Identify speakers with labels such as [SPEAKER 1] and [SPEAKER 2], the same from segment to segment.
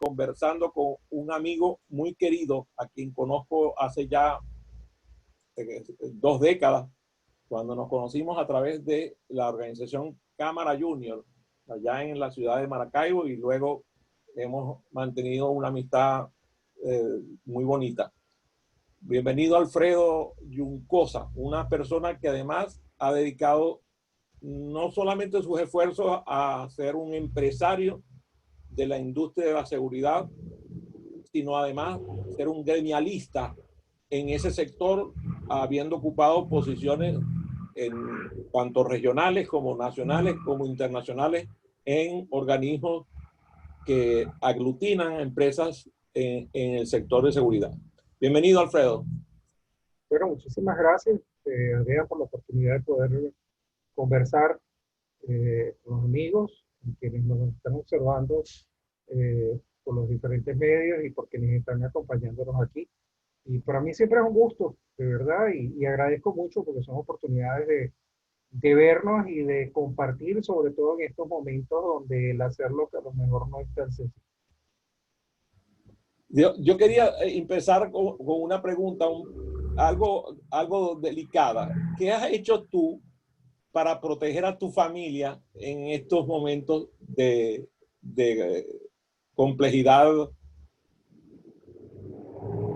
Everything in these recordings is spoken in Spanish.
[SPEAKER 1] conversando con un amigo muy querido, a quien conozco hace ya 2 décadas, cuando nos conocimos a través de la organización Cámara Junior, allá en la ciudad de Maracaibo, y luego hemos mantenido una amistad muy bonita. Bienvenido Alfredo Juncosa, una persona que además ha dedicado no solamente sus esfuerzos a ser un empresario de la industria de la seguridad, sino además ser un gremialista en ese sector, habiendo ocupado posiciones en tanto regionales como nacionales como internacionales en organismos que aglutinan empresas en el sector de seguridad. Bienvenido, Alfredo.
[SPEAKER 2] Bueno, muchísimas gracias, Andrea, por la oportunidad de poder conversar con los amigos, quienes nos están observando por los diferentes medios y por quienes están acompañándonos aquí. Y para mí siempre es un gusto, de verdad, y agradezco mucho porque son oportunidades de vernos y de compartir, sobre todo en estos momentos donde el hacerlo que a lo mejor no es tan sencillo.
[SPEAKER 1] Yo quería empezar con una pregunta, algo delicada. ¿Qué has hecho tú para proteger a tu familia en estos momentos de complejidad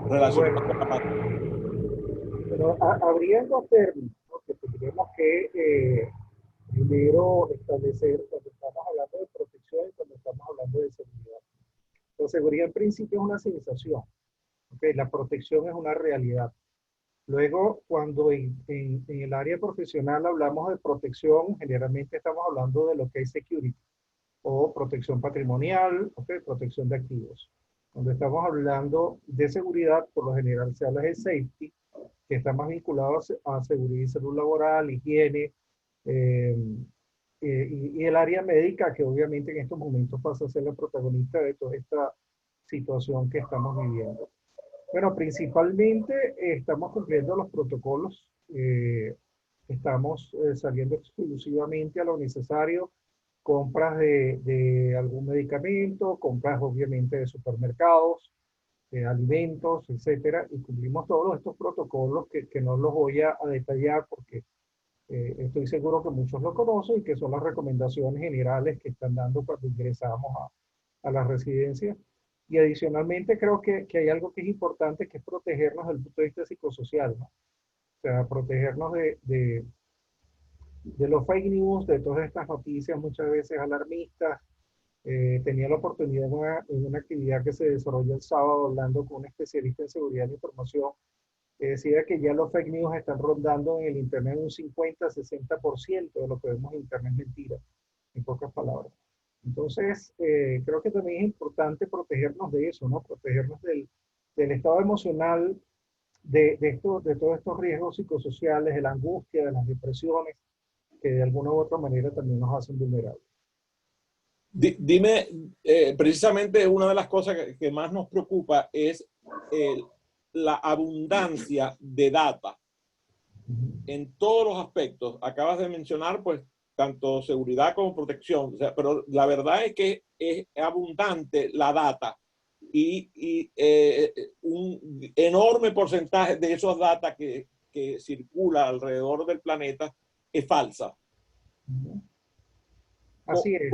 [SPEAKER 1] relacionada con la pandemia?
[SPEAKER 2] Pero habría dos términos, ¿no?, que tendríamos que primero establecer cuando estamos hablando de protección y cuando estamos hablando de seguridad. La seguridad en principio es una sensación, ¿okay? La protección es una realidad. Luego, cuando en el área profesional hablamos de protección, generalmente estamos hablando de lo que es security o protección patrimonial, ¿okay?, protección de activos. Cuando estamos hablando de seguridad, por lo general se habla de safety, que está más vinculado a seguridad y salud laboral, higiene, eh, y el área médica, que obviamente en estos momentos pasa a ser la protagonista de toda esta situación que estamos viviendo. Bueno, principalmente estamos cumpliendo los protocolos, estamos saliendo exclusivamente a lo necesario, compras de algún medicamento, compras obviamente de supermercados, de alimentos, etcétera, y cumplimos todos estos protocolos que no los voy a detallar porque estoy seguro que muchos lo conocen y que son las recomendaciones generales que están dando cuando ingresamos a las residencias. Y adicionalmente creo que hay algo que es importante, que es protegernos desde el punto de vista psicosocial, ¿no? O sea, protegernos de los fake news, de todas estas noticias muchas veces alarmistas. Tenía la oportunidad en una actividad que se desarrolló el sábado hablando con un especialista en seguridad de información, que decía que ya los fake news están rondando en el Internet un 50-60% de lo que vemos en Internet es mentira, en pocas palabras. Entonces, creo que también es importante protegernos de eso, ¿no? Protegernos del estado emocional, de todos estos riesgos psicosociales, de la angustia, de las depresiones, que de alguna u otra manera también nos hacen vulnerables.
[SPEAKER 1] Dime, precisamente una de las cosas que más nos preocupa es la abundancia de data en todos los aspectos. Acabas de mencionar, pues, tanto seguridad como protección, o sea, pero la verdad es que es abundante la data y un enorme porcentaje de esos data que circula alrededor del planeta es falsa.
[SPEAKER 2] Así es.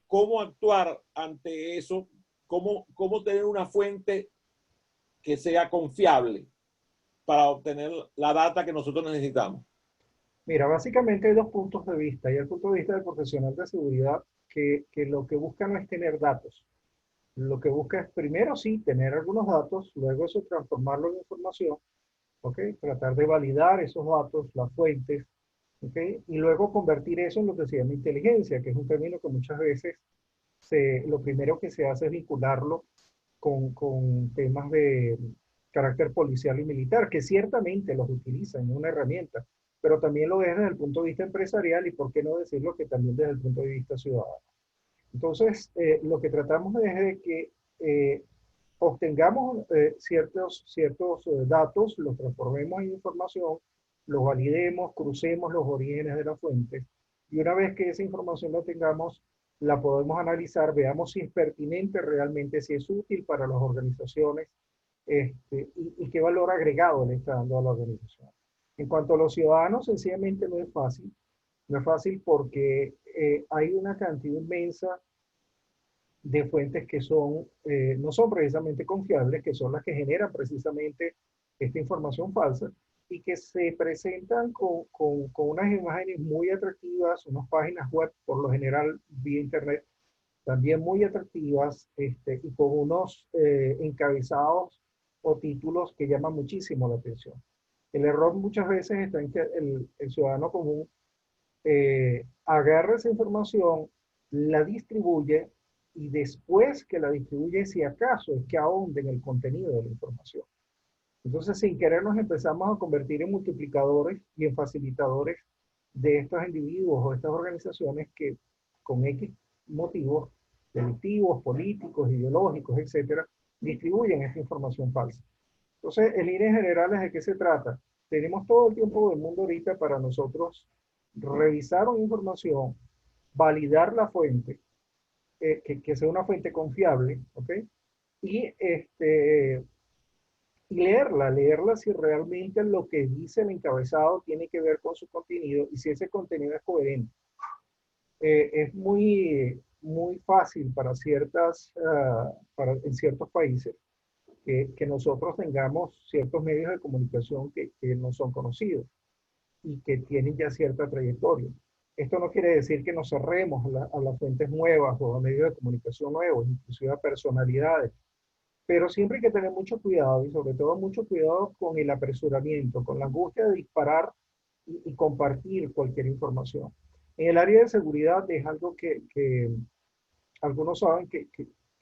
[SPEAKER 1] ¿Cómo actuar ante eso? ¿Cómo tener una fuente que sea confiable para obtener la data que nosotros necesitamos?
[SPEAKER 2] Mira, básicamente hay dos puntos de vista. Hay el punto de vista del profesional de seguridad que lo que busca no es tener datos. Lo que busca es primero sí tener algunos datos, luego eso transformarlo en información, ¿ok? Tratar de validar esos datos, las fuentes, ¿ok? Y luego convertir eso en lo que se llama inteligencia, que es un término que muchas veces lo primero que se hace es vincularlo con temas de carácter policial y militar, que ciertamente los utilizan, es una herramienta, pero también lo es desde el punto de vista empresarial y por qué no decirlo que también desde el punto de vista ciudadano. Entonces, lo que tratamos es de que obtengamos ciertos datos, los transformemos en información, los validemos, crucemos los orígenes de las fuentes, y una vez que esa información la tengamos, la podemos analizar, veamos si es pertinente realmente, si es útil para las organizaciones, y qué valor agregado le está dando a la organización. En cuanto a los ciudadanos, sencillamente no es fácil. No es fácil porque hay una cantidad inmensa de fuentes que son, no son precisamente confiables, que son las que generan precisamente esta información falsa y que se presentan con unas imágenes muy atractivas, unas páginas web, por lo general vía internet, también muy atractivas, y con unos encabezados o títulos que llaman muchísimo la atención. El error muchas veces está en que el ciudadano común agarra esa información, la distribuye y después que la distribuye, si acaso es que ahonde en el contenido de la información. Entonces, sin querer, nos empezamos a convertir en multiplicadores y en facilitadores de estos individuos o estas organizaciones que con X motivos delictivos, políticos, ideológicos, etcétera, distribuyen esta información falsa. Entonces, en líneas generales, ¿de qué se trata? Tenemos todo el tiempo del mundo ahorita para nosotros revisar una información, validar la fuente, que sea una fuente confiable, ¿ok? Y, y leerla si realmente lo que dice el encabezado tiene que ver con su contenido y si ese contenido es coherente. Es muy fácil para en ciertos países que nosotros tengamos ciertos medios de comunicación que no son conocidos y que tienen ya cierta trayectoria. Esto no quiere decir que nos cerremos a las fuentes nuevas o a medios de comunicación nuevos, inclusive a personalidades, pero siempre hay que tener mucho cuidado y sobre todo mucho cuidado con el apresuramiento, con la angustia de disparar y compartir cualquier información. En el área de seguridad es algo que algunos saben que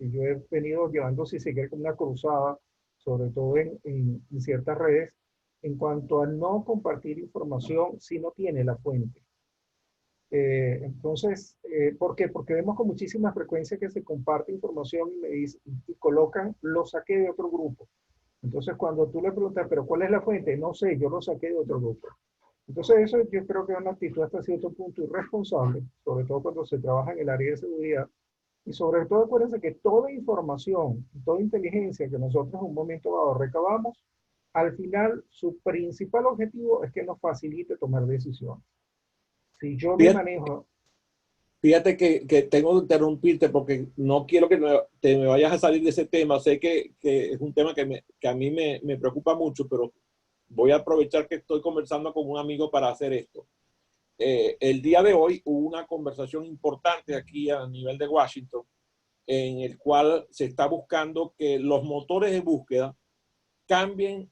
[SPEAKER 2] yo he venido llevando, si se quiere, como una cruzada, sobre todo en ciertas redes, en cuanto a no compartir información si no tiene la fuente. Entonces, ¿por qué? Porque vemos con muchísima frecuencia que se comparte información y colocan, lo saqué de otro grupo. Entonces, cuando tú le preguntas, ¿pero cuál es la fuente? No sé, yo lo saqué de otro grupo. Entonces, eso yo creo que es una actitud hasta cierto punto irresponsable, sobre todo cuando se trabaja en el área de seguridad. Y sobre todo, acuérdense que toda información, toda inteligencia que nosotros en un momento dado recabamos, al final su principal objetivo es que nos facilite tomar decisiones. Si yo me
[SPEAKER 1] Fíjate,
[SPEAKER 2] manejo,
[SPEAKER 1] fíjate que tengo que interrumpirte porque no quiero que te me vayas a salir de ese tema. Sé que es un tema que a mí me preocupa mucho, pero voy a aprovechar que estoy conversando con un amigo para hacer esto. El día de hoy hubo una conversación importante aquí a nivel de Washington en el cual se está buscando que los motores de búsqueda cambien,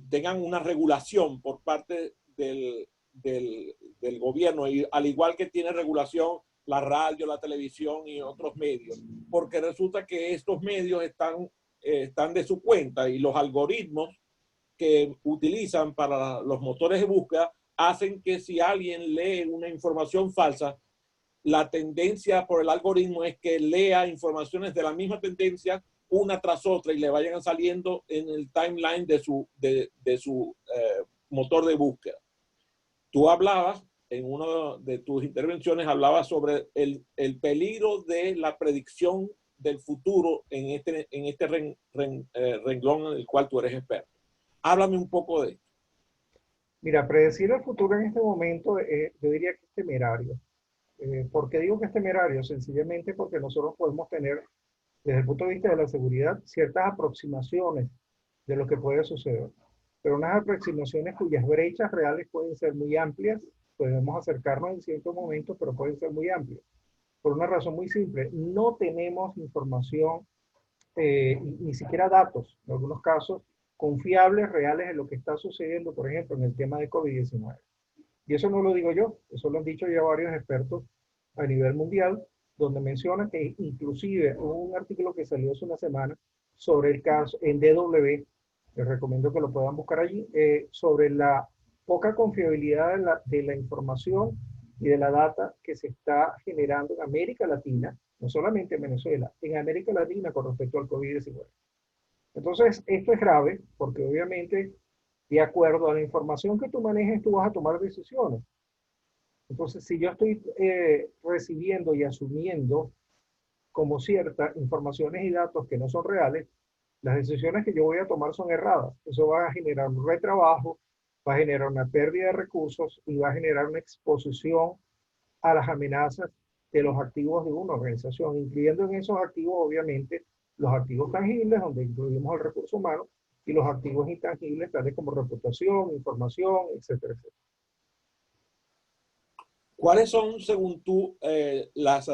[SPEAKER 1] tengan una regulación por parte del gobierno, y al igual que tiene regulación la radio, la televisión y otros medios, porque resulta que estos medios están de su cuenta y los algoritmos que utilizan para los motores de búsqueda hacen que si alguien lee una información falsa, la tendencia por el algoritmo es que lea informaciones de la misma tendencia una tras otra y le vayan saliendo en el timeline de su motor de búsqueda. Tú hablabas, en una de tus intervenciones, hablabas sobre el peligro de la predicción del futuro en este renglón en el cual tú eres experto. Háblame un poco de esto.
[SPEAKER 2] mira, predecir el futuro en este momento, yo diría que es temerario. ¿Por qué digo que es temerario? Sencillamente porque nosotros podemos tener, desde el punto de vista de la seguridad, ciertas aproximaciones de lo que puede suceder. Pero unas aproximaciones cuyas brechas reales pueden ser muy amplias, podemos acercarnos en ciertos momentos, pero pueden ser muy amplias. Por una razón muy simple, no tenemos información, ni siquiera datos, en algunos casos, confiables, reales de lo que está sucediendo, por ejemplo, en el tema de COVID-19. Y eso no lo digo yo, eso lo han dicho ya varios expertos a nivel mundial, donde mencionan que inclusive hubo un artículo que salió hace una semana sobre el caso en DW, les recomiendo que lo puedan buscar allí, sobre la poca confiabilidad de la información y de la data que se está generando en América Latina, no solamente en Venezuela, en América Latina con respecto al COVID-19. Entonces, esto es grave porque obviamente, de acuerdo a la información que tú manejes, tú vas a tomar decisiones. Entonces, si yo estoy recibiendo y asumiendo como ciertas informaciones y datos que no son reales, las decisiones que yo voy a tomar son erradas. Eso va a generar un retrabajo, va a generar una pérdida de recursos y va a generar una exposición a las amenazas de los activos de una organización, incluyendo en esos activos, obviamente, los activos tangibles, donde incluimos el recurso humano, y los activos intangibles, tales como reputación, información, etcétera, etcétera.
[SPEAKER 1] ¿Cuáles son, según tú, eh, las,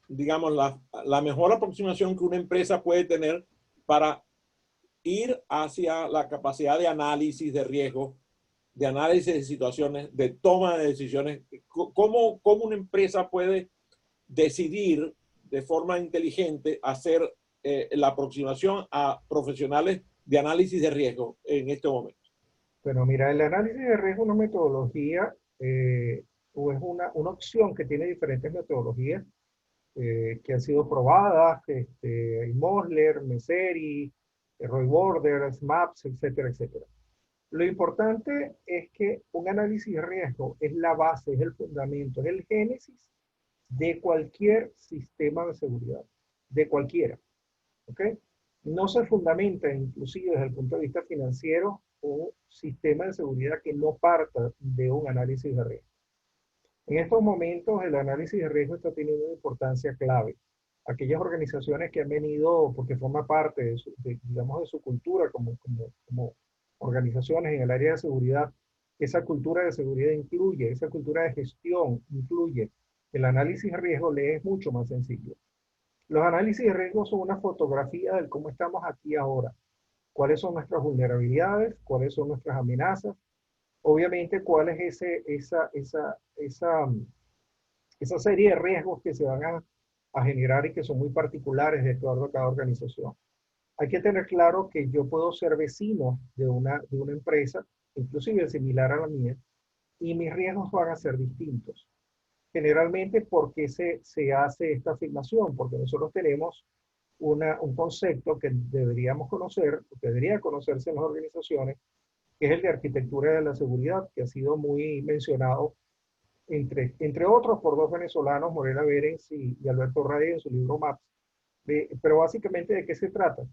[SPEAKER 1] digamos, la mejor aproximación que una empresa puede tener para ir hacia la capacidad de análisis de riesgo, de análisis de situaciones, de toma de decisiones? ¿Cómo una empresa puede decidir de forma inteligente hacer la aproximación a profesionales de análisis de riesgo en este momento?
[SPEAKER 2] Bueno, mira, el análisis de riesgo es una metodología o es una opción que tiene diferentes metodologías que han sido probadas, Mosler, Messeri, Roy Borders, MAPS, etcétera, etcétera. Lo importante es que un análisis de riesgo es la base, es el fundamento, es el génesis de cualquier sistema de seguridad, de cualquiera. ¿Ok? No se fundamenta, inclusive desde el punto de vista financiero, un sistema de seguridad que no parta de un análisis de riesgo. En estos momentos, el análisis de riesgo está teniendo una importancia clave. Aquellas organizaciones que han venido, porque forma parte digamos, de su cultura como organizaciones en el área de seguridad, esa cultura de seguridad incluye, esa cultura de gestión incluye el análisis de riesgo, le es mucho más sencillo. Los análisis de riesgo son una fotografía de cómo estamos aquí ahora, cuáles son nuestras vulnerabilidades, cuáles son nuestras amenazas, obviamente cuál es esa serie de riesgos que se van a generar y que son muy particulares de acuerdo a cada organización. Hay que tener claro que yo puedo ser vecino de una empresa, inclusive similar a la mía, y mis riesgos van a ser distintos. Generalmente, ¿por qué se hace esta afirmación? Porque nosotros tenemos un concepto que deberíamos conocer, que debería conocerse en las organizaciones, que es el de arquitectura de la seguridad, que ha sido muy mencionado, entre otros, por dos venezolanos, Morena Berens y Alberto Reyes, en su libro MAPS. Pero básicamente, ¿de qué se trata?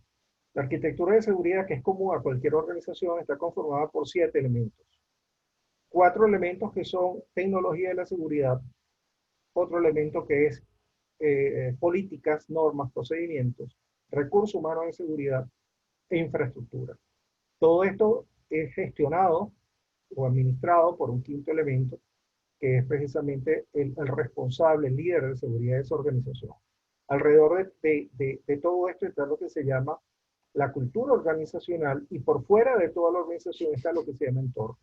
[SPEAKER 2] La arquitectura de seguridad, que es común a cualquier organización, está conformada por 7 elementos. 4 elementos que son tecnología de la seguridad, otro elemento que es políticas, normas, procedimientos, recursos humanos de seguridad e infraestructura. Todo esto es gestionado o administrado por un quinto elemento, que es precisamente el responsable, el líder de seguridad de esa organización. Alrededor de todo esto está lo que se llama la cultura organizacional, y por fuera de toda la organización está lo que se llama entorno.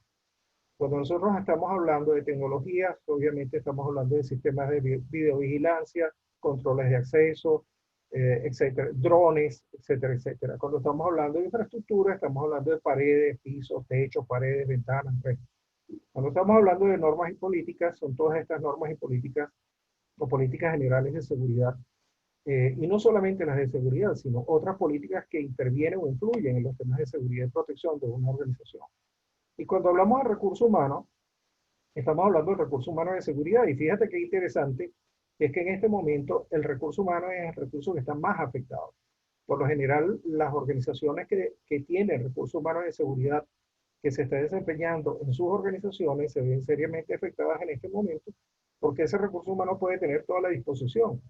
[SPEAKER 2] Cuando nosotros estamos hablando de tecnologías, obviamente estamos hablando de sistemas de videovigilancia, controles de acceso, etcétera, drones, etcétera, etcétera. Cuando estamos hablando de infraestructura, estamos hablando de paredes, pisos, techos, paredes, ventanas, redes. Cuando estamos hablando de normas y políticas, son todas estas normas y políticas o políticas generales de seguridad. Y no solamente las de seguridad, sino otras políticas que intervienen o influyen en los temas de seguridad y protección de una organización. Y cuando hablamos de recursos humanos, estamos hablando de recursos humanos de seguridad. Y fíjate qué interesante es que en este momento el recurso humano es el recurso que está más afectado. Por lo general, las organizaciones que tienen recursos humanos de seguridad que se está desempeñando en sus organizaciones se ven seriamente afectadas en este momento, porque ese recurso humano puede tener toda la disposición,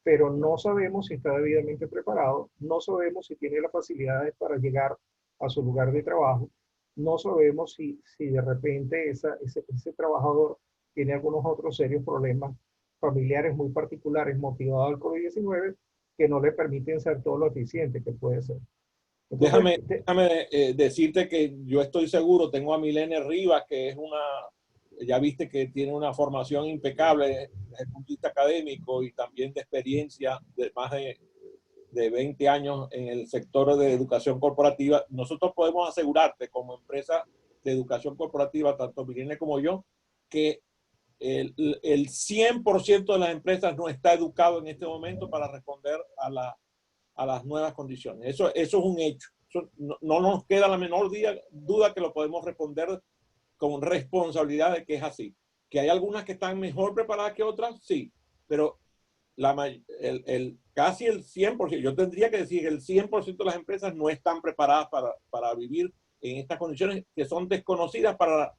[SPEAKER 2] pero no sabemos si está debidamente preparado, no sabemos si tiene las facilidades para llegar a su lugar de trabajo, no sabemos si de repente ese trabajador tiene algunos otros serios problemas familiares muy particulares motivados al COVID-19 que no le permiten ser todo lo eficiente que puede ser. Entonces,
[SPEAKER 1] Déjame decirte que yo estoy seguro, tengo a Milene Rivas, que es ya viste que tiene una formación impecable desde el punto de vista académico y también de experiencia de más de 20 años en el sector de educación corporativa. Nosotros podemos asegurarte como empresa de educación corporativa, tanto Milene como yo, que el 100% de las empresas no está educado en este momento para responder a las nuevas condiciones. Eso es un hecho. No nos queda la menor duda que lo podemos responder con responsabilidad de que es así. Que hay algunas que están mejor preparadas que otras, sí, pero casi el 100%, yo tendría que decir que el 100% de las empresas no están preparadas para vivir en estas condiciones que son desconocidas para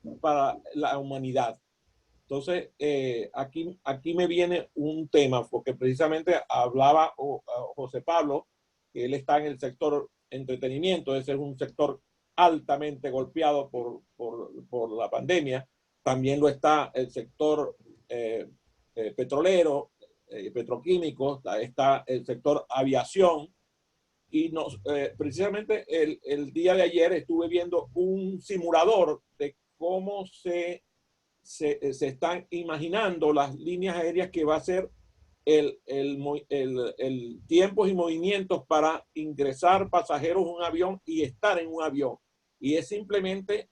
[SPEAKER 1] la humanidad. Entonces, aquí me viene un tema, porque precisamente hablaba José Pablo, que él está en el sector entretenimiento, ese es un sector altamente golpeado por la pandemia. También lo está el sector petrolero, petroquímico, está el sector aviación. Y precisamente el día de ayer estuve viendo un simulador de cómo se están imaginando las líneas aéreas que va a ser el tiempos y movimientos para ingresar pasajeros a un avión y estar en un avión. Y es simplemente,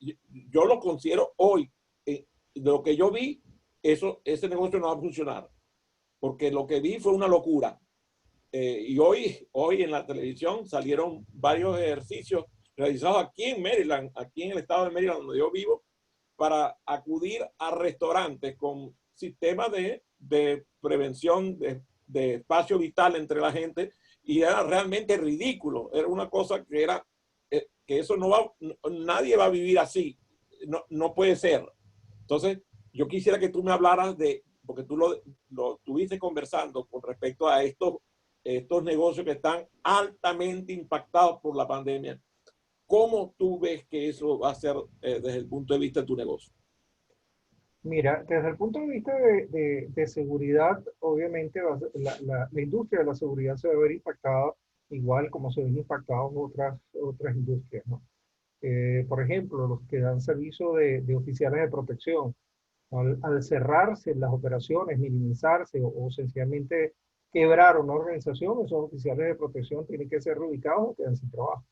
[SPEAKER 1] yo lo considero hoy, de lo que yo vi, ese negocio no va a funcionar, porque lo que vi fue una locura. Y hoy en la televisión salieron varios ejercicios realizados aquí en Maryland, aquí en el estado de Maryland, donde yo vivo, para acudir a restaurantes con sistemas de prevención de espacio vital entre la gente, y era realmente ridículo. Era una cosa que era, que eso nadie va a vivir así, no puede ser. Entonces, yo quisiera que tú me hablaras porque tú lo estuviste conversando con respecto a estos negocios que están altamente impactados por la pandemia. ¿Cómo tú ves que eso va a ser desde el punto de vista de tu negocio?
[SPEAKER 2] Mira, desde el punto de vista de seguridad, obviamente la industria de la seguridad se va a ver impactada igual como se ven impactadas otras industrias, ¿no? Por ejemplo, los que dan servicio de oficiales de protección, al cerrarse las operaciones, minimizarse o sencillamente quebrar una organización, esos oficiales de protección tienen que ser reubicados o quedan sin trabajo.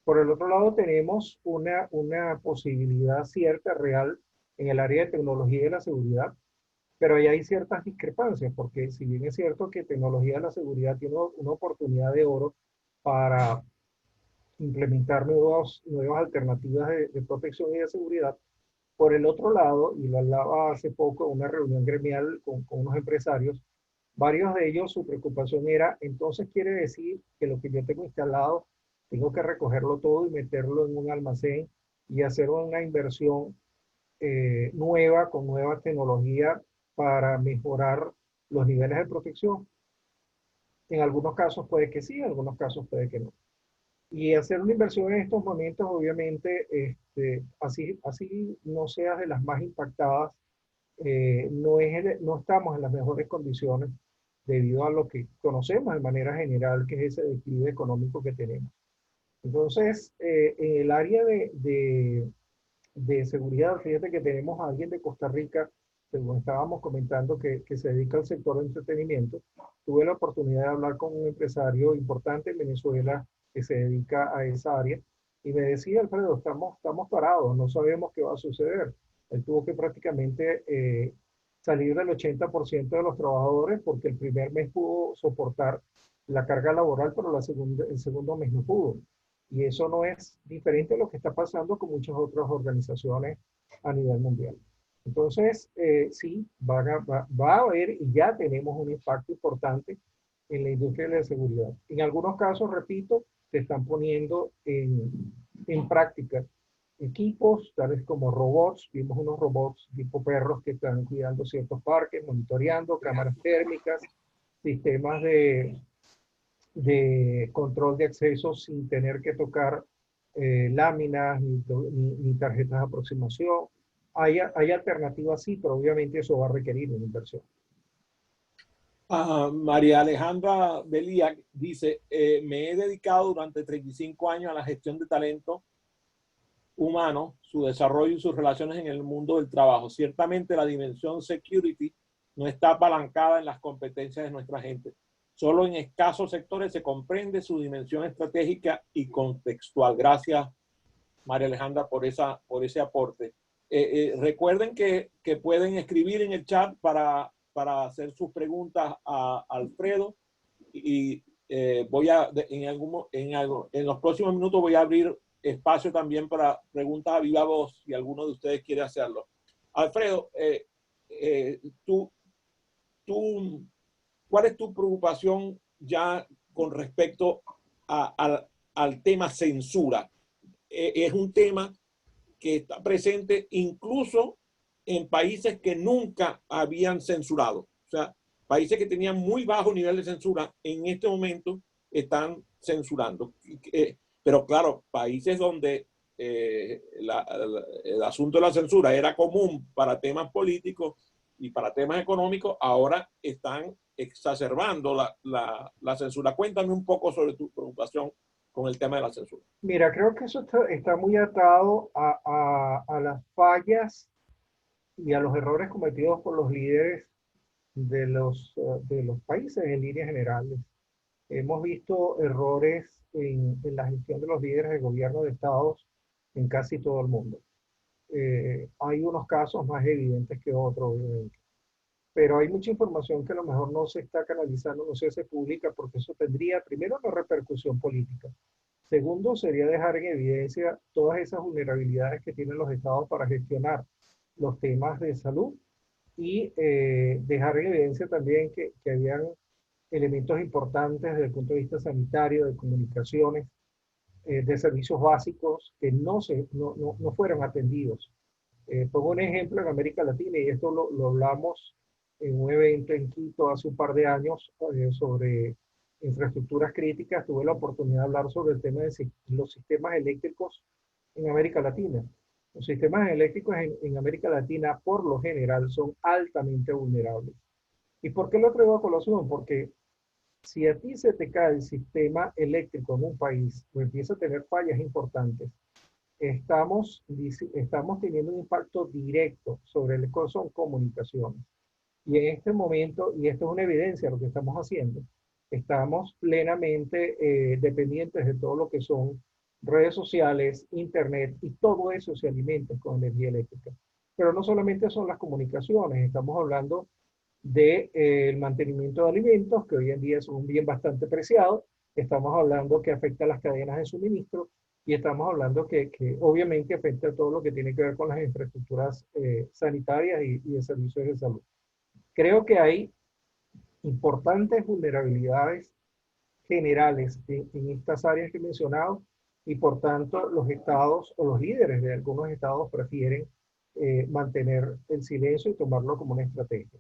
[SPEAKER 2] Por el otro lado, tenemos una posibilidad cierta, real, en el área de tecnología y de la seguridad, pero ahí hay ciertas discrepancias, porque si bien es cierto que tecnología de la seguridad tiene una oportunidad de oro para implementar nuevas alternativas de protección y de seguridad, por el otro lado, y lo hablaba hace poco en una reunión gremial con unos empresarios, varios de ellos su preocupación era, entonces quiere decir que lo que yo tengo instalado, tengo que recogerlo todo y meterlo en un almacén y hacer una inversión nueva, con nueva tecnología para mejorar los niveles de protección. En algunos casos puede que sí, en algunos casos puede que no. Y hacer una inversión en estos momentos, obviamente, así no sea de las más impactadas, no estamos en las mejores condiciones debido a lo que conocemos de manera general, que es ese declive económico que tenemos. Entonces, en el área de seguridad, fíjate que tenemos a alguien de Costa Rica, según estábamos comentando, que se dedica al sector de entretenimiento. Tuve la oportunidad de hablar con un empresario importante en Venezuela que se dedica a esa área y me decía, Alfredo, estamos parados, no sabemos qué va a suceder. Él tuvo que prácticamente salir del 80% de los trabajadores porque el primer mes pudo soportar la carga laboral, pero el segundo mes no pudo. Y eso no es diferente a lo que está pasando con muchas otras organizaciones a nivel mundial. Entonces, sí, va a haber y ya tenemos un impacto importante en la industria de la seguridad. En algunos casos, repito, se están poniendo en práctica equipos, tales como robots. Vimos unos robots tipo perros que están cuidando ciertos parques, monitoreando, cámaras térmicas, sistemas de control de acceso sin tener que tocar láminas ni tarjetas de aproximación. Hay alternativas, sí, pero obviamente eso va a requerir una inversión.
[SPEAKER 1] María Alejandra Belía dice, me he dedicado durante 35 años a la gestión de talento humano, su desarrollo y sus relaciones en el mundo del trabajo. Ciertamente la dimensión security no está apalancada en las competencias de nuestra gente. Solo en escasos sectores se comprende su dimensión estratégica y contextual. Gracias, María Alejandra, por ese aporte. Recuerden que pueden escribir en el chat para hacer sus preguntas a Alfredo y en los próximos minutos voy a abrir espacio también para preguntas a viva voz, si alguno de ustedes quiere hacerlo. Alfredo, tú, ¿cuál es tu preocupación ya con respecto al tema censura? Es un tema que está presente incluso en países que nunca habían censurado. O sea, países que tenían muy bajo nivel de censura, en este momento están censurando. Pero claro, países donde el asunto de la censura era común para temas políticos y para temas económicos, ahora están exacerbando la censura. Cuéntame un poco sobre tu preocupación con el tema de la censura.
[SPEAKER 2] Mira, creo que eso está muy atado a las fallas y a los errores cometidos por los líderes de los países en líneas generales. Hemos visto errores en la gestión de los líderes de gobierno de estados en casi todo el mundo. Hay unos casos más evidentes que otros, obviamente, pero hay mucha información que a lo mejor no se está canalizando, no se hace pública, porque eso tendría, primero, una repercusión política. Segundo, sería dejar en evidencia todas esas vulnerabilidades que tienen los estados para gestionar los temas de salud y dejar en evidencia también que habían elementos importantes desde el punto de vista sanitario, de comunicaciones, de servicios básicos que no fueron atendidos. Pongo un ejemplo en América Latina, y esto lo hablamos en un evento en Quito hace un par de años sobre infraestructuras críticas. Tuve la oportunidad de hablar sobre el tema de los sistemas eléctricos en América Latina. Los sistemas eléctricos en América Latina, por lo general, son altamente vulnerables. ¿Y por qué lo traigo a colación? Porque si a ti se te cae el sistema eléctrico en un país o empieza a tener fallas importantes, estamos teniendo un impacto directo sobre lo que son comunicaciones. Y en este momento, y esto es una evidencia de lo que estamos haciendo, estamos plenamente dependientes de todo lo que son redes sociales, internet, y todo eso se alimenta con energía eléctrica. Pero no solamente son las comunicaciones, estamos hablando del mantenimiento de alimentos, que hoy en día es un bien bastante preciado. Estamos hablando que afecta a las cadenas de suministro, y estamos hablando que obviamente afecta a todo lo que tiene que ver con las infraestructuras sanitarias y de servicios de salud. Creo que hay importantes vulnerabilidades generales en estas áreas que he mencionado, y por tanto los estados o los líderes de algunos estados prefieren mantener el silencio y tomarlo como una estrategia.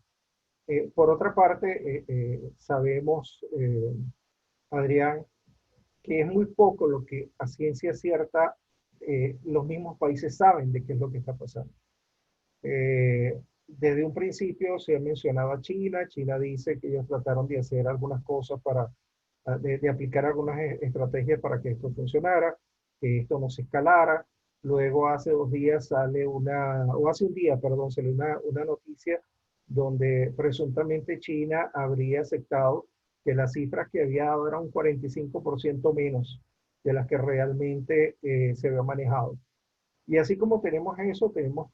[SPEAKER 2] Por otra parte, sabemos, Adrián, que es muy poco lo que a ciencia cierta los mismos países saben de qué es lo que está pasando. Desde un principio se ha mencionado a China. China dice que ellos trataron de hacer algunas cosas de aplicar algunas estrategias para que esto funcionara, que esto no se escalara. Luego hace 2 días o hace un día, perdón, salió una noticia donde presuntamente China habría aceptado que las cifras que había dado eran un 45% menos de las que realmente se había manejado. Y así como tenemos eso, tenemos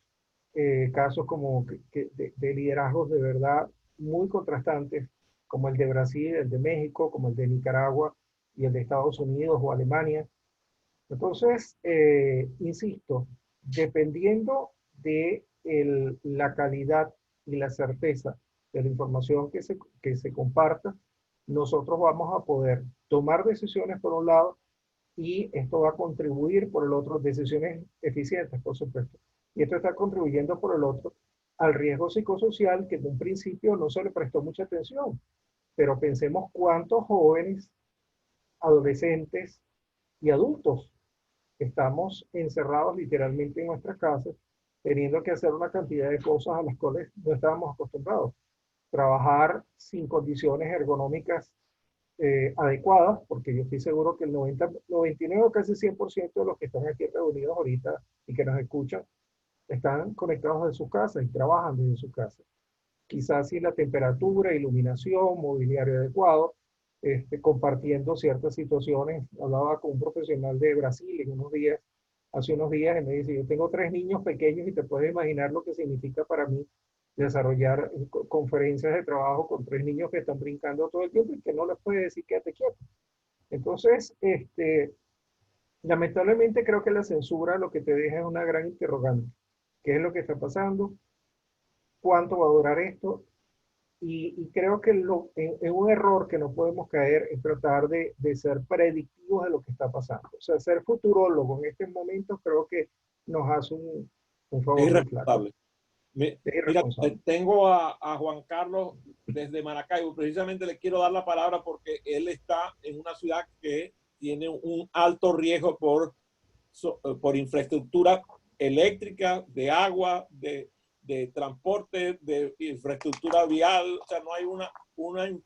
[SPEAKER 2] casos como de liderazgos de verdad muy contrastantes, como el de Brasil, el de México, como el de Nicaragua y el de Estados Unidos o Alemania. Entonces, insisto, dependiendo de la calidad y la certeza de la información que se comparta, nosotros vamos a poder tomar decisiones por un lado, y esto va a contribuir por el otro, decisiones eficientes, por supuesto. Y esto está contribuyendo por el otro al riesgo psicosocial, que en un principio no se le prestó mucha atención. Pero pensemos cuántos jóvenes, adolescentes y adultos estamos encerrados literalmente en nuestras casas, teniendo que hacer una cantidad de cosas a las cuales no estábamos acostumbrados. Trabajar sin condiciones ergonómicas adecuadas, porque yo estoy seguro que el 99, casi 100% de los que están aquí reunidos ahorita y que nos escuchan, están conectados desde su casa y trabajan desde su casa. Quizás sin la temperatura, iluminación, mobiliario adecuado, compartiendo ciertas situaciones. Hablaba con un profesional de Brasil hace unos días, y me dice: yo tengo 3 niños pequeños, y te puedes imaginar lo que significa para mí desarrollar conferencias de trabajo con 3 niños que están brincando todo el tiempo y que no les puede decir quédate quieto. Entonces, Lamentablemente creo que la censura lo que te deja es una gran interrogante. ¿Qué es lo que está pasando? ¿Cuánto va a durar esto? Y creo que en un error que no podemos caer es tratar de ser predictivos de lo que está pasando. O sea, ser futurólogo en este momento creo que nos hace un
[SPEAKER 1] Es
[SPEAKER 2] favor muy flaco.
[SPEAKER 1] irresponsable.
[SPEAKER 2] Es
[SPEAKER 1] Mira,
[SPEAKER 2] irresponsable.
[SPEAKER 1] tengo a Juan Carlos desde Maracaibo. Precisamente le quiero dar la palabra porque él está en una ciudad que tiene un alto riesgo por infraestructura eléctrica, de agua, de transporte, de infraestructura vial. O sea, no hay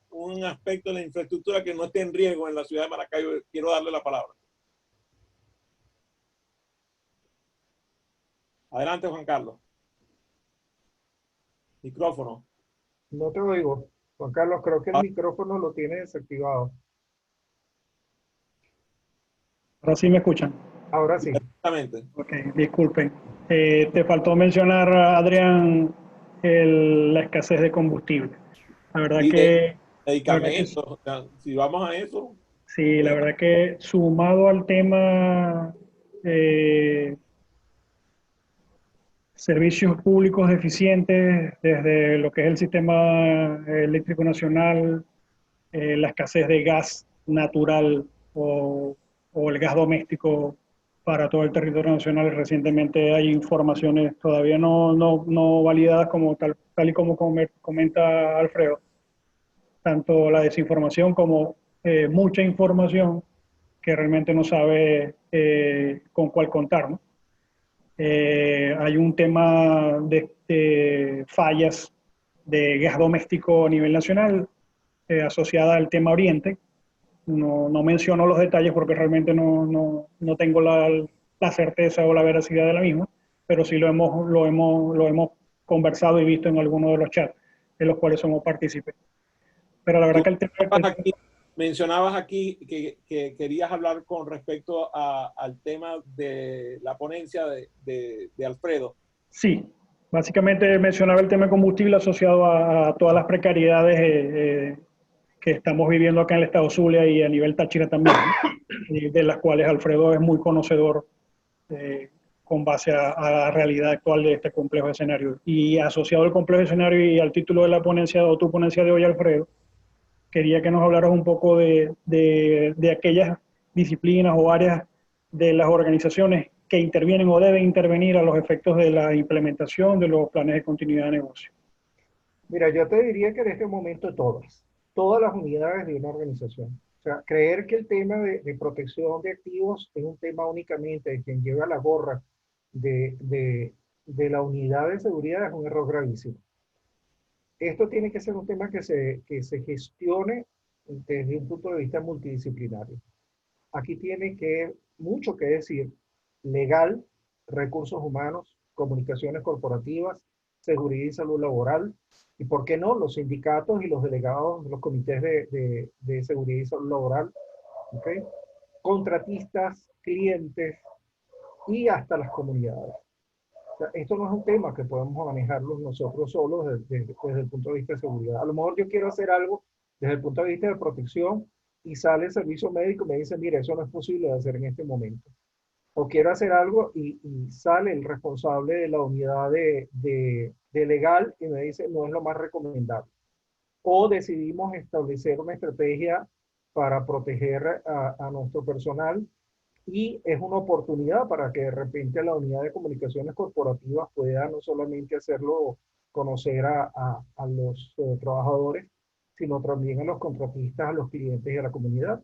[SPEAKER 1] un aspecto de la infraestructura que no esté en riesgo en la ciudad de Maracaibo. Quiero darle la palabra. Adelante, Juan Carlos. Micrófono.
[SPEAKER 2] No te oigo. Juan Carlos, creo que el micrófono lo tiene desactivado.
[SPEAKER 3] Ahora sí me escuchan.
[SPEAKER 2] Ahora sí.
[SPEAKER 1] Exactamente.
[SPEAKER 3] Ok, disculpen. Te faltó mencionar, Adrián, la escasez de combustible. La verdad
[SPEAKER 1] Y de
[SPEAKER 3] que, la verdad que
[SPEAKER 1] medicamentos. O sea, si vamos a eso,
[SPEAKER 3] sí, la verdad que sumado al tema servicios públicos deficientes, desde lo que es el sistema eléctrico nacional, la escasez de gas natural o el gas doméstico para todo el territorio nacional. Recientemente hay informaciones todavía no validadas como tal y como comenta Alfredo, tanto la desinformación como mucha información que realmente no sabe con cuál contar, ¿no? Hay un tema de fallas de gas doméstico a nivel nacional asociada al tema Oriente. No menciono los detalles porque realmente no tengo la certeza o la veracidad de la misma, pero sí lo hemos conversado y visto en algunos de los chats de los cuales somos partícipes. Pero la verdad
[SPEAKER 1] tú
[SPEAKER 3] que
[SPEAKER 1] mencionabas aquí que querías hablar con respecto al tema de la ponencia de Alfredo.
[SPEAKER 3] sí, básicamente mencionaba el tema de combustible asociado a todas las precariedades que estamos viviendo acá en el estado Zulia y a nivel Táchira también, ¿no? Y de las cuales Alfredo es muy conocedor eh, con base a la realidad actual de este complejo escenario. Y asociado al complejo escenario y al título de la ponencia o tu ponencia de hoy, Alfredo, quería que nos hablaras un poco de aquellas disciplinas o áreas de las organizaciones que intervienen o deben intervenir a los efectos de la implementación de los planes de continuidad de negocio.
[SPEAKER 2] Mira, yo te diría que en este momento todas las unidades de una organización. O sea, creer que el tema de protección de activos es un tema únicamente de quien lleva la gorra de la unidad de seguridad es un error gravísimo. Esto tiene que ser un tema que se gestione desde un punto de vista multidisciplinario. Aquí tiene mucho que decir legal, recursos humanos, comunicaciones corporativas, seguridad y salud laboral, y por qué no, los sindicatos y los delegados, los comités de seguridad y salud laboral, ¿okay? Contratistas, clientes y hasta las comunidades. O sea, esto no es un tema que podemos manejarlo nosotros solos desde el punto de vista de seguridad. A lo mejor yo quiero hacer algo desde el punto de vista de protección y sale el servicio médico y me dice, mire, eso no es posible de hacer en este momento. O quiero hacer algo y sale el responsable de la unidad de legal y me dice, no es lo más recomendable. O decidimos establecer una estrategia para proteger a nuestro personal y es una oportunidad para que de repente la unidad de comunicaciones corporativas pueda no solamente hacerlo conocer a los trabajadores, sino también a los contratistas, a los clientes y a la comunidad,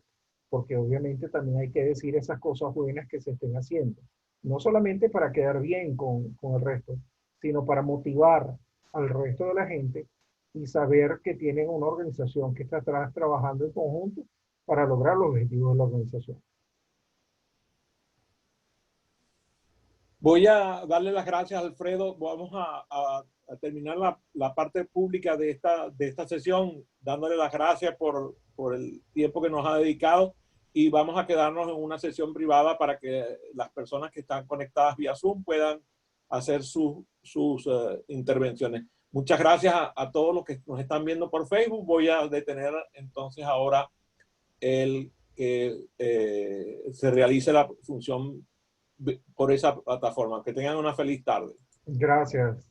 [SPEAKER 2] porque obviamente también hay que decir esas cosas buenas que se estén haciendo, no solamente para quedar bien con el resto, sino para motivar al resto de la gente y saber que tienen una organización que está atrás trabajando en conjunto para lograr los objetivos de la organización.
[SPEAKER 1] Voy a darle las gracias, Alfredo. Vamos a terminar la parte pública de esta sesión, dándole las gracias por el tiempo que nos ha dedicado y vamos a quedarnos en una sesión privada para que las personas que están conectadas vía Zoom puedan hacer sus intervenciones. Muchas gracias a todos los que nos están viendo por Facebook. Voy a detener entonces ahora el que se realice la función por esa plataforma. Que tengan una feliz tarde.
[SPEAKER 2] Gracias.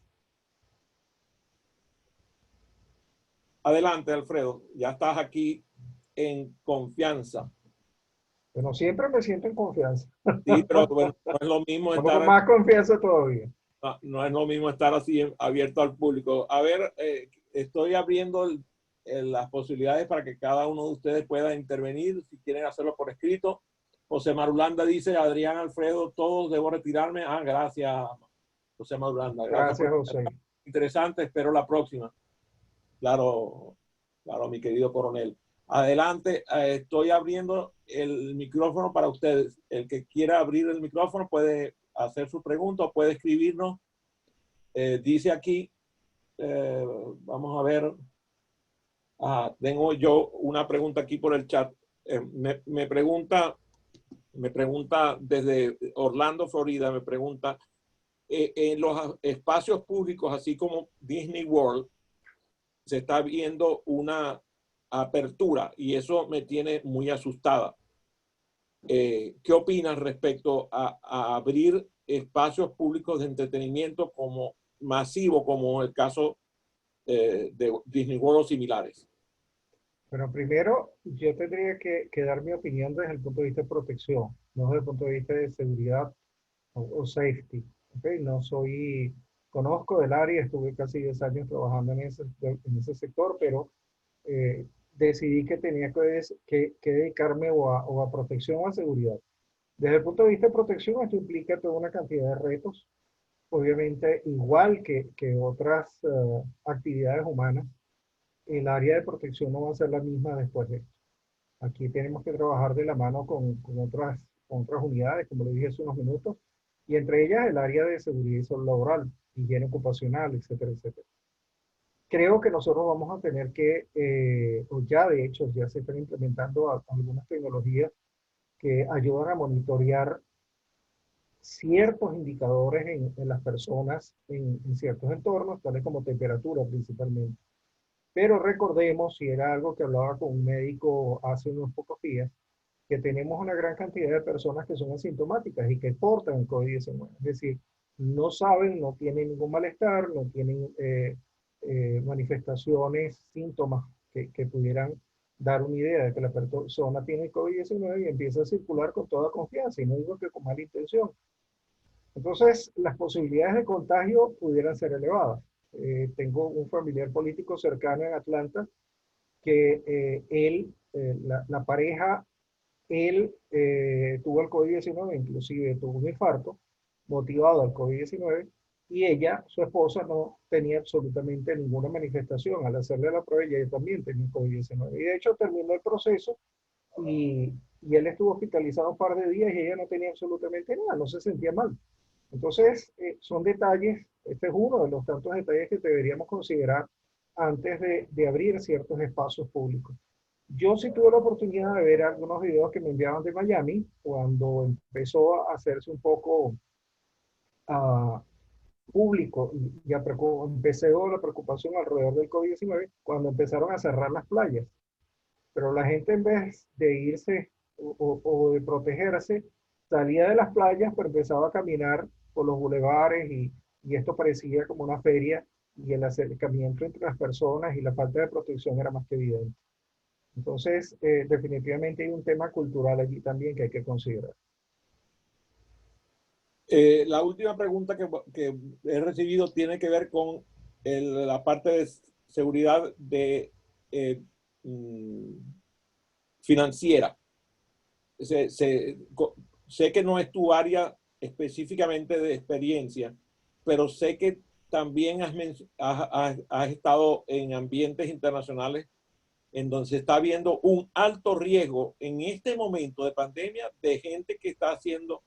[SPEAKER 1] Adelante, Alfredo. Ya estás aquí en confianza.
[SPEAKER 2] Bueno, siempre me siento en confianza.
[SPEAKER 1] Sí, pero bueno, no es lo mismo
[SPEAKER 2] Bueno, con
[SPEAKER 1] estar,
[SPEAKER 2] más confianza todavía.
[SPEAKER 1] no es lo mismo estar así abierto al público. A ver, estoy abriendo las posibilidades para que cada uno de ustedes pueda intervenir, si quieren hacerlo por escrito. José Marulanda dice, Adrián, Alfredo, todos debo retirarme. Ah, gracias, José Marulanda. Gracias
[SPEAKER 2] Gracias,
[SPEAKER 1] por
[SPEAKER 2] José.
[SPEAKER 1] interesante. Espero la próxima. Claro, claro, mi querido coronel. Adelante, estoy abriendo el micrófono para ustedes. El que quiera abrir el micrófono puede hacer su pregunta o puede escribirnos. Dice aquí, vamos a ver, tengo yo una pregunta aquí por el chat. Me pregunta desde Orlando, Florida, me pregunta, en los espacios públicos, así como Disney World, se está viendo una apertura y eso me tiene muy asustada. ¿Qué opinas respecto a abrir espacios públicos de entretenimiento como masivo, como el caso de Disney World o similares?
[SPEAKER 2] Bueno, primero yo tendría que dar mi opinión desde el punto de vista de protección, no desde el punto de vista de seguridad o safety. ¿Okay? No soy, conozco del área, estuve casi 10 años trabajando en ese sector, pero decidí que tenía que dedicarme o a protección o a seguridad. Desde el punto de vista de protección, esto implica toda una cantidad de retos, obviamente igual que otras actividades humanas. El área de protección no va a ser la misma después de esto. Aquí tenemos que trabajar de la mano con otras unidades, como le dije hace unos minutos, y entre ellas el área de seguridad y salud laboral, higiene ocupacional, etcétera, etcétera. Creo que nosotros vamos a tener que, o ya de hecho, ya se están implementando algunas tecnologías que ayudan a monitorear ciertos indicadores en las personas en ciertos entornos, tales como temperatura principalmente. Pero recordemos, si era algo que hablaba con un médico hace unos pocos días, que tenemos una gran cantidad de personas que son asintomáticas y que portan el COVID-19. Es decir, no saben, no tienen ningún malestar, no tienen manifestaciones, síntomas que pudieran dar una idea de que la persona tiene el COVID-19 y empieza a circular con toda confianza, y no digo que con mala intención. Entonces, las posibilidades de contagio pudieran ser elevadas. Tengo un familiar político cercano en Atlanta que la pareja, él tuvo el COVID-19, inclusive tuvo un infarto motivado al COVID-19, y ella, su esposa, no tenía absolutamente ninguna manifestación. Al hacerle la prueba, ella también tenía COVID-19. Y de hecho terminó el proceso y él estuvo hospitalizado un par de días y ella no tenía absolutamente nada, no se sentía mal. Entonces, son detalles, este es uno de los tantos detalles que deberíamos considerar antes de abrir ciertos espacios públicos. Yo sí tuve la oportunidad de ver algunos videos que me enviaban de Miami cuando empezó a hacerse un poco público empecé la preocupación alrededor del COVID-19 cuando empezaron a cerrar las playas. Pero la gente, en vez de irse o de protegerse, salía de las playas, pero empezaba a caminar por los bulevares y esto parecía como una feria, y el acercamiento entre las personas y la falta de protección era más que evidente. Entonces, definitivamente hay un tema cultural allí también que hay que considerar.
[SPEAKER 1] La última pregunta que he recibido tiene que ver con la parte de seguridad eh, mm, financiera. Sé que no es tu área específicamente de experiencia, pero sé que también has estado en ambientes internacionales en donde se está viendo un alto riesgo en este momento de pandemia de gente que está haciendo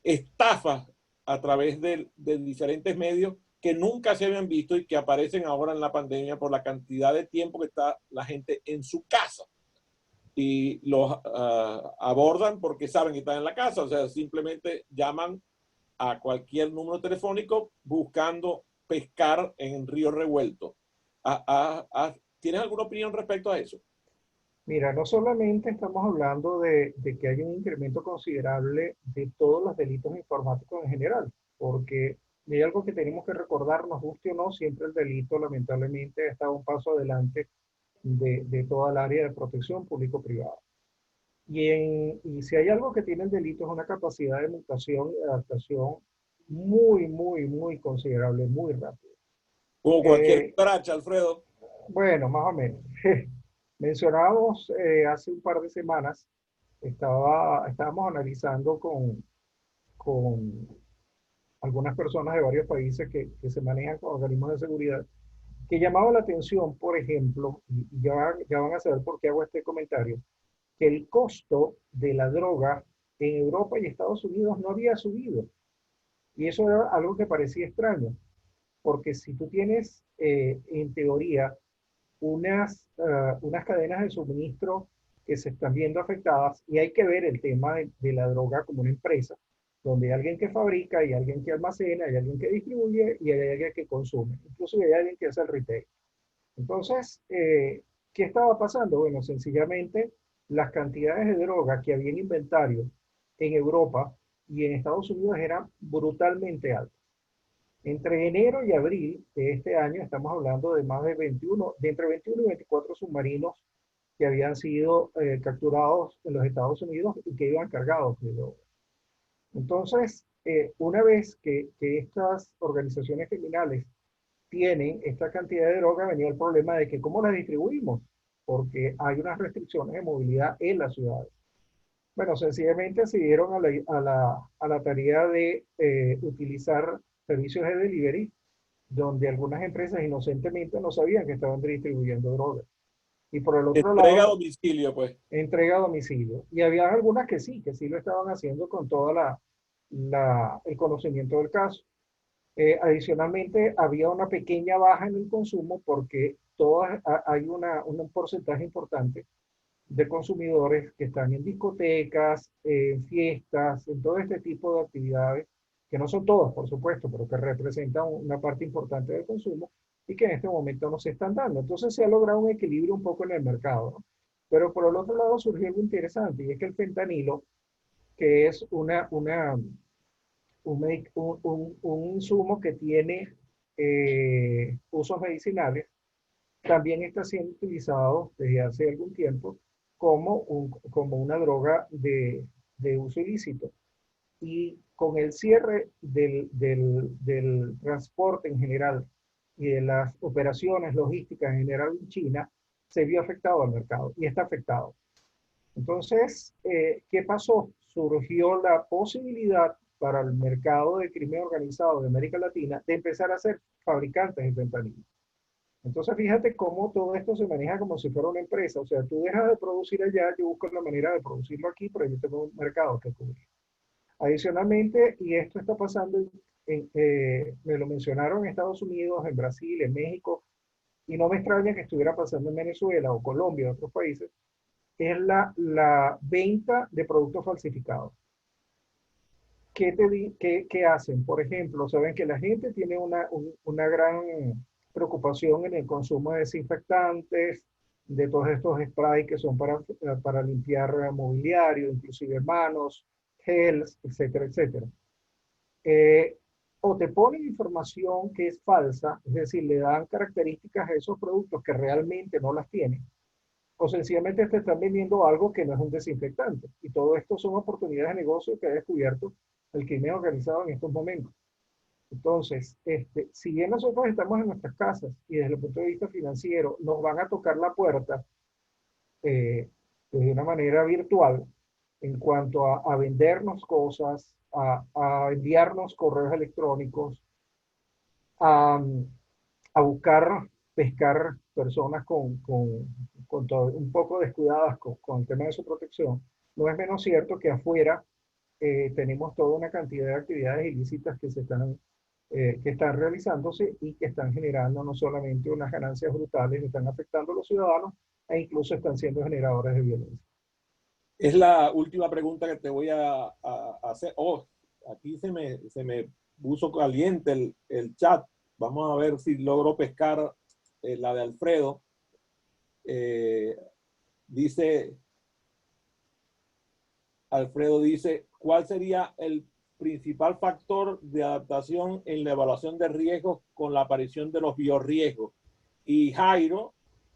[SPEAKER 1] estafas a través de diferentes medios que nunca se habían visto y que aparecen ahora en la pandemia por la cantidad de tiempo que está la gente en su casa. Y los abordan porque saben que están en la casa, o sea, simplemente llaman a cualquier número telefónico buscando pescar en río revuelto. ¿Tienes alguna opinión respecto a eso?
[SPEAKER 2] Mira, no solamente estamos hablando de que hay un incremento considerable de todos los delitos informáticos en general, porque hay algo que tenemos que recordar, nos guste o no, siempre el delito lamentablemente ha estado un paso adelante de toda el área de protección público-privada. Y si hay algo que tiene el delito es una capacidad de mutación y adaptación muy, muy, muy considerable, muy rápida.
[SPEAKER 1] Como cualquier
[SPEAKER 2] Eh,
[SPEAKER 1] cucaracha, Alfredo.
[SPEAKER 2] bueno, más o menos. Mencionábamos hace un par de semanas, estábamos analizando con algunas personas de varios países que se manejan con organismos de seguridad, que llamaba la atención, por ejemplo, y ya van a saber por qué hago este comentario, que el costo de la droga en Europa y Estados Unidos no había subido. Y eso era algo que parecía extraño, porque si tú tienes, en teoría, unas cadenas de suministro que se están viendo afectadas y hay que ver el tema de la droga como una empresa, donde hay alguien que fabrica, hay alguien que almacena, hay alguien que distribuye y hay alguien que consume. Incluso hay alguien que hace el retail. Entonces, ¿qué estaba pasando? Bueno, sencillamente las cantidades de droga que había en inventario en Europa y en Estados Unidos eran brutalmente altas. Entre enero y abril de este año estamos hablando de más de 21, de entre 21 y 24 submarinos que habían sido capturados en los Estados Unidos y que iban cargados de droga. Entonces, una vez que estas organizaciones criminales tienen esta cantidad de droga, venía el problema de que cómo la distribuimos, porque hay unas restricciones de movilidad en las ciudades. Bueno, sencillamente se dieron a la tarea de utilizar servicios de delivery, donde algunas empresas inocentemente no sabían que estaban distribuyendo drogas. Y por el otro
[SPEAKER 1] Entrega a
[SPEAKER 2] lado,
[SPEAKER 1] domicilio, pues.
[SPEAKER 2] entrega a domicilio. Y había algunas que sí lo estaban haciendo con todo el conocimiento del caso. Adicionalmente, había una pequeña baja en el consumo porque hay un porcentaje importante de consumidores que están en discotecas, en fiestas, en todo este tipo de actividades, que no son todas, por supuesto, pero que representan una parte importante del consumo y que en este momento no se están dando. Entonces se ha logrado un equilibrio un poco en el mercado, ¿no? Pero por el otro lado surgió algo interesante y es que el fentanilo, que es un insumo que tiene usos medicinales, también está siendo utilizado desde hace algún tiempo como una droga de uso ilícito. Y con el cierre del transporte en general y de las operaciones logísticas en general en China, se vio afectado al mercado y está afectado. Entonces, ¿qué pasó? Surgió la posibilidad para el mercado de crimen organizado de América Latina de empezar a ser fabricantes de fentanilo. Entonces, fíjate cómo todo esto se maneja como si fuera una empresa. O sea, tú dejas de producir allá, yo busco la manera de producirlo aquí, pero yo tengo un mercado que cubrir. Adicionalmente, y esto está pasando, me lo mencionaron en Estados Unidos, en Brasil, en México, y no me extraña que estuviera pasando en Venezuela o Colombia, otros países, es la venta de productos falsificados. ¿Qué hacen? Por ejemplo, saben que la gente tiene una gran preocupación en el consumo de desinfectantes, de todos estos sprays que son para limpiar mobiliario, inclusive manos, gels, etcétera, etcétera. Eh, o te ponen información que es falsa, es decir, le dan características a esos productos que realmente no las tienen, o sencillamente te están vendiendo algo que no es un desinfectante. Y todo esto son oportunidades de negocio que ha descubierto el crimen organizado en estos momentos. Entonces, si bien nosotros estamos en nuestras casas y desde el punto de vista financiero nos van a tocar la puerta eh, de una manera virtual en cuanto a vendernos cosas, a enviarnos correos electrónicos, a, a buscar pescar personas con todo, un poco descuidadas con el tema de su protección, no es menos cierto que afuera tenemos toda una cantidad de actividades ilícitas que están realizándose y que están generando no solamente unas ganancias brutales, están afectando a los ciudadanos e incluso están siendo generadores de violencia.
[SPEAKER 1] Es la última pregunta que te voy a hacer. Oh, aquí se me puso caliente el chat. Vamos a ver si logro pescar la de Alfredo. Eh, Dice, Alfredo dice, ¿cuál sería el principal factor de adaptación en la evaluación de riesgos con la aparición de los biorriesgos? Y Jairo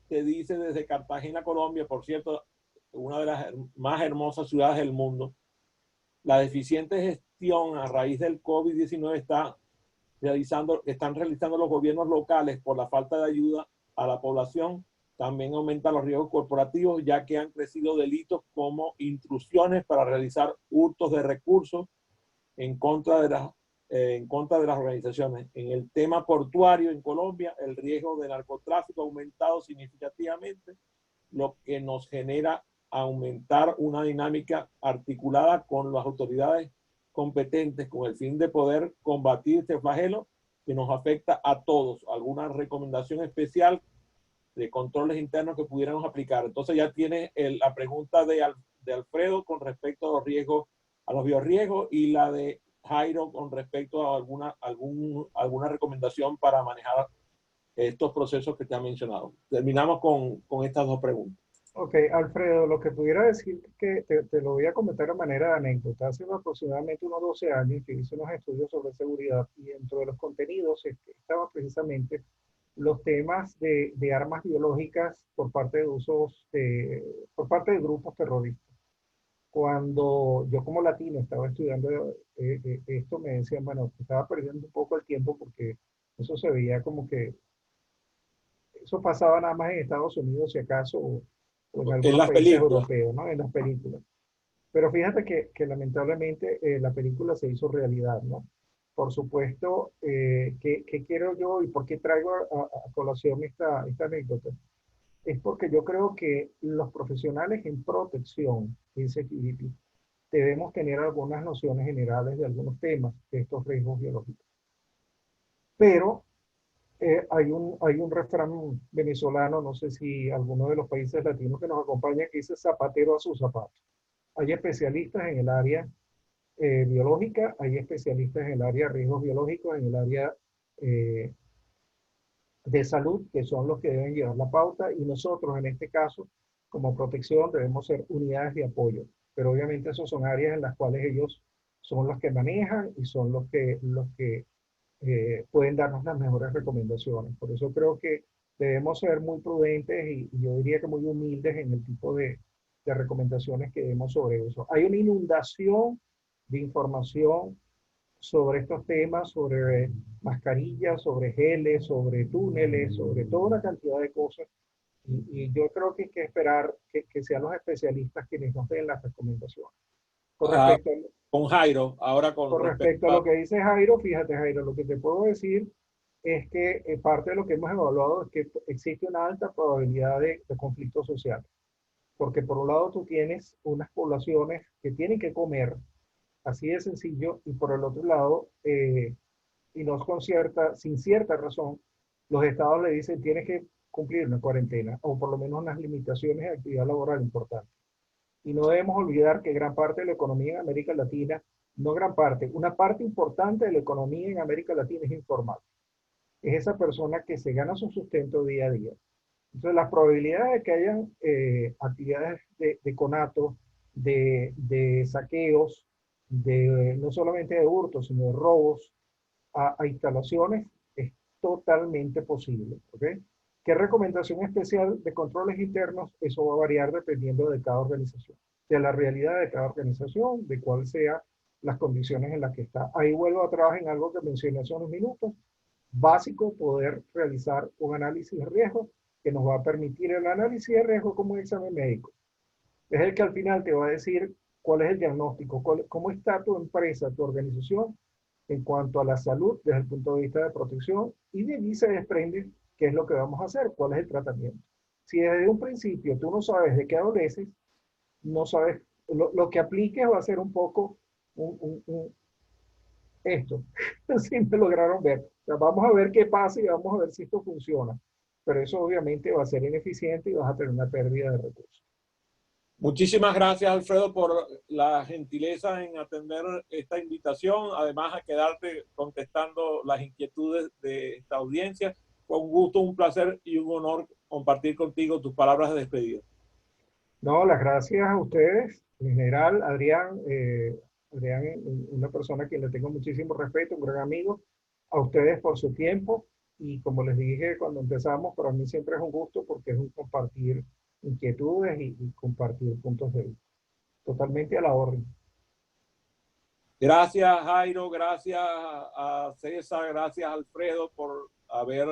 [SPEAKER 1] te dice desde Cartagena, Colombia, por cierto, una de las más hermosas ciudades del mundo, la deficiente gestión a raíz del COVID-19 están realizando los gobiernos locales por la falta de ayuda a la población. También aumenta los riesgos corporativos, ya que han crecido delitos como intrusiones para realizar hurtos de recursos en contra de las organizaciones. En el tema portuario en Colombia, el riesgo de narcotráfico ha aumentado significativamente, lo que nos genera aumentar una dinámica articulada con las autoridades competentes con el fin de poder combatir este flagelo que nos afecta a todos. ¿Alguna recomendación especial de controles internos que pudiéramos aplicar? Entonces ya tiene la pregunta de Alfredo con respecto a los riesgos, a los biorriesgos, y la de Jairo con respecto a alguna recomendación para manejar estos procesos que te han mencionado. Terminamos con estas dos preguntas.
[SPEAKER 2] Ok, Alfredo, lo que pudiera decir que te lo voy a comentar de manera de anécdota. Hace aproximadamente unos 12 años que hice unos estudios sobre seguridad y dentro de los contenidos estaban precisamente los temas de armas biológicas por parte de por parte de grupos terroristas. Cuando yo como latino estaba estudiando esto, me decían, bueno, estaba perdiendo un poco el tiempo porque eso se veía como que eso pasaba nada más en Estados Unidos, si acaso, o en
[SPEAKER 1] En
[SPEAKER 2] algunos
[SPEAKER 1] las
[SPEAKER 2] países
[SPEAKER 1] películas.
[SPEAKER 2] europeos, ¿no? En las películas. Pero fíjate que lamentablemente la película se hizo realidad, ¿no? Por supuesto, ¿qué quiero yo y por qué traigo a colación esta anécdota? Es porque yo creo que los profesionales en protección, en security, debemos tener algunas nociones generales de algunos temas de estos riesgos biológicos. Pero hay un refrán venezolano, no sé si alguno de los países latinos que nos acompaña, que dice zapatero a sus zapatos. Hay especialistas en el área biológica, hay especialistas en el área de riesgos biológicos, en el área eh, de salud, que son los que deben llevar la pauta, y nosotros en este caso, como protección, debemos ser unidades de apoyo. Pero obviamente esos son áreas en las cuales ellos son los que manejan y son los que pueden darnos las mejores recomendaciones. Por eso creo que debemos ser muy prudentes y yo diría que muy humildes en el tipo de recomendaciones que demos sobre eso. Hay una inundación de información sobre estos temas, sobre mascarillas, sobre geles, sobre túneles, sobre toda una cantidad de cosas. Y yo creo que hay que esperar que sean los especialistas quienes nos den las recomendaciones. Con respecto,
[SPEAKER 1] Con Jairo, ahora con
[SPEAKER 2] con respecto a lo que dice Jairo, fíjate Jairo, lo que te puedo decir es que parte de lo que hemos evaluado es que existe una alta probabilidad de conflicto social. Porque por un lado tú tienes unas poblaciones que tienen que comer, así de sencillo, y por el otro lado, y no con sin cierta razón, los estados le dicen tienes que cumplir una cuarentena o por lo menos unas limitaciones de actividad laboral importantes. Y no debemos olvidar que gran parte de la economía en América Latina, no gran parte, una parte importante de la economía en América Latina es informal. Es esa persona que se gana su sustento día a día. Entonces, las probabilidades de que hayan actividades de conato, de saqueos, no solamente de hurtos, sino de robos a instalaciones, es totalmente posible. ¿Okay? ¿Qué recomendación especial de controles internos? Eso va a variar dependiendo de cada organización, de la realidad de cada organización, de cuál sea las condiciones en las que está. Ahí vuelvo a trabajar en algo que mencioné hace unos minutos. Básico, poder realizar un análisis de riesgo que nos va a permitir el análisis de riesgo como un examen médico. Es el que al final te va a decir cuál es el diagnóstico, cómo está tu empresa, tu organización en cuanto a la salud desde el punto de vista de protección, y de allí se desprende qué es lo que vamos a hacer, cuál es el tratamiento. Si desde un principio tú no sabes de qué adoleces, no sabes, lo que apliques va a ser un poco esto. Así me lograron ver. O sea, vamos a ver qué pasa y vamos a ver si esto funciona. Pero eso obviamente va a ser ineficiente y vas a tener una pérdida de recursos.
[SPEAKER 1] Muchísimas gracias, Alfredo, por la gentileza en atender esta invitación, además a quedarte contestando las inquietudes de esta audiencia. Fue un gusto, un placer y un honor compartir contigo tus palabras de despedida.
[SPEAKER 2] No, las gracias a ustedes. En general, Adrián, Adrián, una persona a quien le tengo muchísimo respeto, un gran amigo. A ustedes por su tiempo. Y como les dije cuando empezamos, para mí siempre es un gusto porque es un compartir inquietudes y compartir puntos de vista. Totalmente a la orden.
[SPEAKER 1] Gracias, Jairo, gracias a César, gracias, Alfredo, por haber